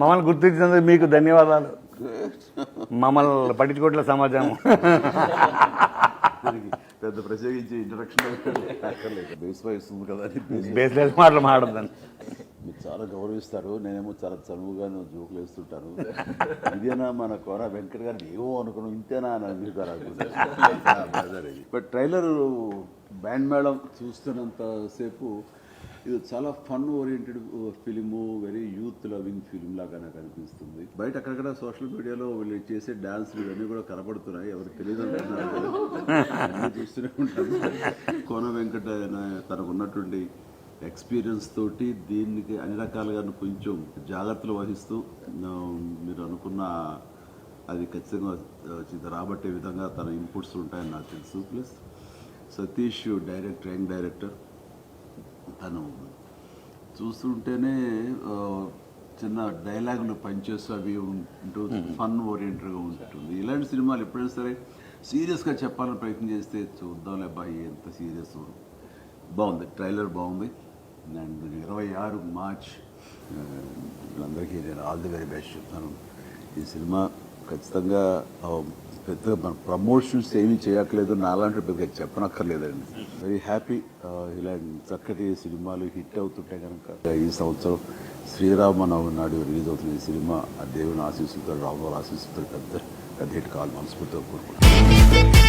మమ్మల్ని గుర్తించినందుకు మీకు ధన్యవాదాలు. మమ్మల్ని పట్టించుకోవట్లే సమాజం. పెద్ద ప్రత్యేకించి ఇంట్రడక్షన్ బేస్ వస్తుంది కదా అని బేస్లెస్ మాటలు మాట్లాడదాన్ని. మీరు చాలా గౌరవిస్తారు, నేనేమో చాలా చనువుగాను జోకులు వేస్తుంటాను. ఇదేనా మన కోన వెంకట గారిని ఏమో అనుకున్నాం, ఇంతేనా అని అడుగుతారు. బట్ ట్రైలర్ బ్యాండ్ మేళం చూస్తున్నంతసేపు ఇది చాలా fun oriented film, very youth loving film లాగా నాకు అనిపిస్తుంది. బయట అక్కడక్కడ సోషల్ మీడియాలో వీళ్ళు చేసే డాన్స్లు ఇవన్నీ కూడా కనపడుతున్నాయి. ఎవరికి తెలియదు అంటున్నారు, చూస్తూనే ఉంటాను. కోన వెంకట తనకు ఉన్నటువంటి ఎక్స్పీరియన్స్ తోటి దీనికి అన్ని రకాలుగా కొంచెం జాగ్రత్తలు వహిస్తూ మీరు అనుకున్న అది ఖచ్చితంగా రాబట్టే విధంగా తన ఇన్పుట్స్ ఉంటాయని నాకు తెలుసు. Plus Satish director, young director, తను చూస్తుంటేనే చిన్న డైలాగులు పనిచేస్తూ అవి ఉంటూ ఫన్ ఓరియంటెడ్గా ఉంటుంది. ఇలాంటి సినిమాలు ఎప్పుడైనా సరే సీరియస్గా చెప్పాలని ప్రయత్నం చేస్తే చూద్దాంలే అబ్బాయి ఎంత సీరియస్. బాగుంది, ట్రైలర్ బాగుంది. అండ్ 26 మార్చ్ వీళ్ళందరికీ నేను ఆల్ ది వెరీ బెస్ట్ చెప్తాను. ఈ సినిమా ఖచ్చితంగా పెద్దగా మన ప్రమోషన్స్ ఏమీ చేయట్లేదు, నాలాంటి పెద్దగా చెప్పనక్కర్లేదండి. Very happy. ఇలాంటి చక్కటి సినిమాలు హిట్ అవుతుంటే కనుక ఈ సంవత్సరం శ్రీరామనవమి నాడు రిలీజ్ అవుతున్న ఈ సినిమా ఆ దేవుని ఆశీస్సులతో, రాముల ఆశీస్సులతో పెద్ద హిట్ కావాలి మనస్ఫూర్తిగా కోరుకుంటున్నాను.